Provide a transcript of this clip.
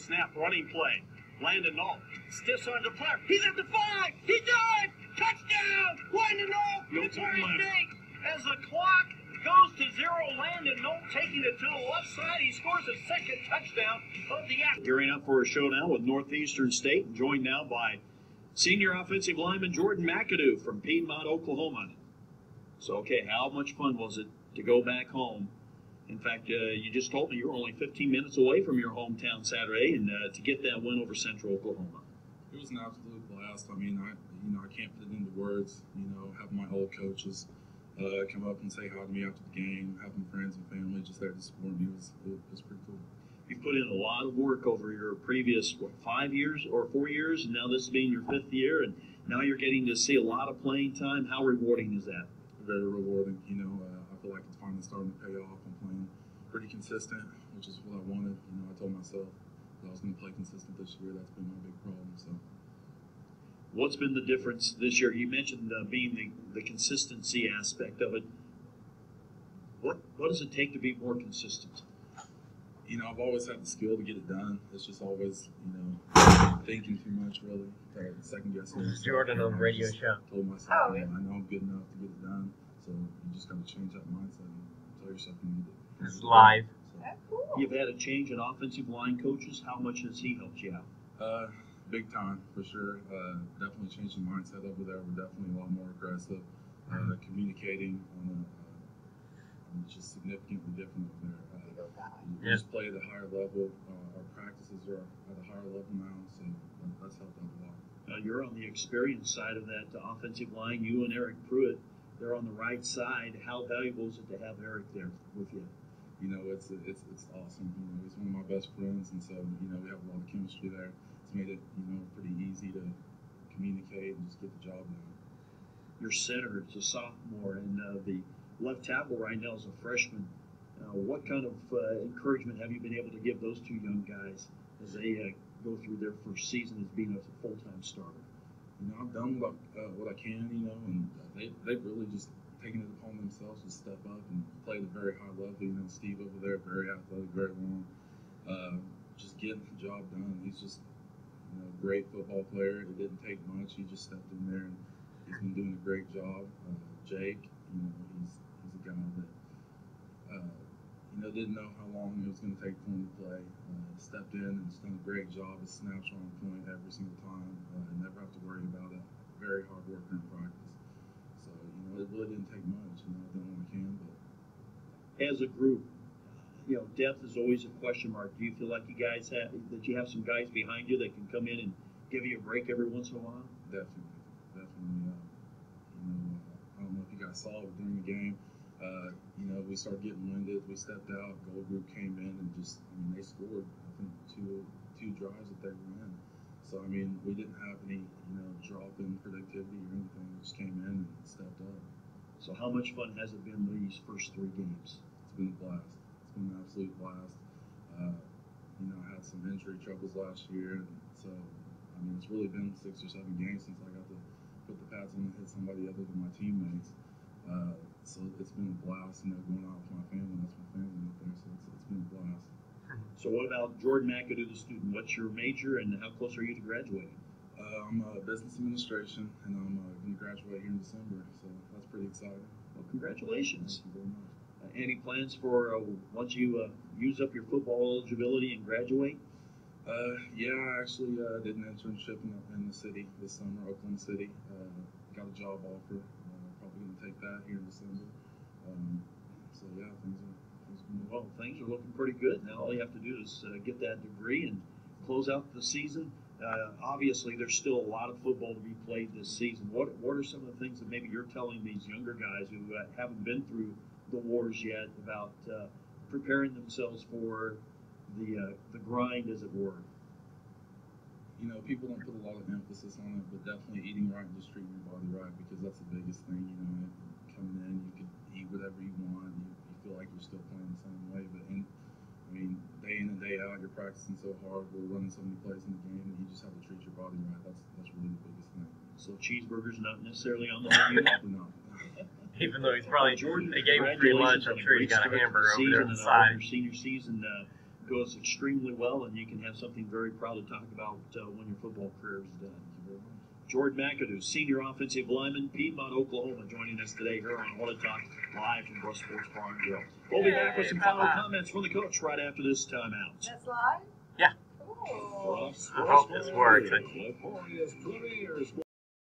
Snap, running play. Landon Knoll. Stiffs on the player. He's at the 5. He dives. Touchdown. Landon Knoll. Emporia State. As the clock goes to 0, Landon Knoll taking it to the left side. He scores a second touchdown of the afternoon. Gearing up for a showdown with Northeastern State. Joined now by senior offensive lineman Jordan McAdoo from Piedmont, Oklahoma. So, okay, how much fun was it to go back home? In fact, you just told me you were only 15 minutes away from your hometown Saturday, and to get that win over Central Oklahoma. It was an absolute blast. I mean, I can't put it into words. Having my old coaches come up and say hi to me after the game, having friends and family just there to support me was pretty cool. You put in a lot of work over your previous 5 years or 4 years, and now this being your 5th year, and now you're getting to see a lot of playing time. How rewarding is that? Very rewarding. I feel like it's finally starting to pay off. I'm playing pretty consistent, which is what I wanted. I told myself that I was going to play consistent this year. That's been my big problem. So, what's been the difference this year? You mentioned being the consistency aspect of it. What does it take to be more consistent? I've always had the skill to get it done. It's just always, thinking too much, really. Second guessing. This is Jordan on the radio show. Told myself, I know I'm good enough to get it done. So you just got to change that mindset and tell yourself you need it. This is live. So, You've had a change in offensive line coaches. How much has he helped you out? Big time, for sure. Definitely changed the mindset over there. We're definitely a lot more aggressive, communicating on just significantly different over there. We just play at a higher level. Our practices are at a higher level now, so that's helped out a lot. You're on the experience side of that offensive line. You and Eric Pruitt, they're on the right side. How valuable is it to have Eric there with you? It's awesome. He's one of my best friends, and so we have a lot of chemistry there. It's made it pretty easy to communicate and just get the job done. Your center is a sophomore, and the left tackle right now is a freshman. What kind of encouragement have you been able to give those two young guys as they go through their first season as being a full-time starter? I've done what I can, and they've really just taken it upon themselves to step up and play at a very high level. Steve over there, very athletic, very long, just getting the job done. He's just a great football player. It didn't take much. He just stepped in there and he's been doing a great job. Jake, he's a guy that didn't know how long it was going to take for him to play. Stepped in and has done a great job. His snaps are on point every single time. Never have to worry about it. Very hard worker in practice. So, it really didn't take much. I've done what I can. But as a group, depth is always a question mark. Do you feel like you have some guys behind you that can come in and give you a break every once in a while? Definitely. I don't know if you guys saw it during the game. We started getting winded. We stepped out. Goal group came in and they scored. I think two drives that they were in. So we didn't have any drop in productivity or anything. We just came in and stepped up. So how much fun has it been these first 3 games? It's been a blast. It's been an absolute blast. I had some injury troubles last year, and so it's really been 6 or 7 games since I got to put the pads on and hit somebody other than my teammates. So it's been a blast, going out with my family. That's my family up there, so it's been a blast. So what about Jordan McAdoo, the student? What's your major, and how close are you to graduating? I'm business administration, and I'm going to graduate here in December, so that's pretty exciting. Well, congratulations. Thank you very much. Any plans for once you use up your football eligibility and graduate? Yeah, I actually did an internship in the city this summer, Oakland City. Got a job offer. Probably going to take that here in December. So yeah, things are things are looking pretty good. Now all you have to do is get that degree and close out the season. Obviously, there's still a lot of football to be played this season. What are some of the things that maybe you're telling these younger guys who haven't been through the wars yet about preparing themselves for the grind, as it were? People don't put a lot of emphasis on it, but definitely eating right and just treating your body right, because that's the biggest thing. Coming in, you can eat whatever you want. You feel like you're still playing the same way, but day in and day out, you're practicing so hard. We're running so many plays in the game, and you just have to treat your body right. That's really the biggest thing. So cheeseburgers not necessarily on the menu? Probably not. Even though he's probably Jordan, they gave him free lunch, I'm sure he got a hamburger over there on the side. Your senior season goes extremely well, and you can have something very proud to talk about when your football career is done. Jordan McAdoo, senior offensive lineman, Piedmont, Oklahoma, joining us today here on What to Talk, live from Brush Sports Bar and Grill. We'll be back with some final comments from the coach right after this timeout. That's live? Yeah. Cool. I hope this works. Emporia's premier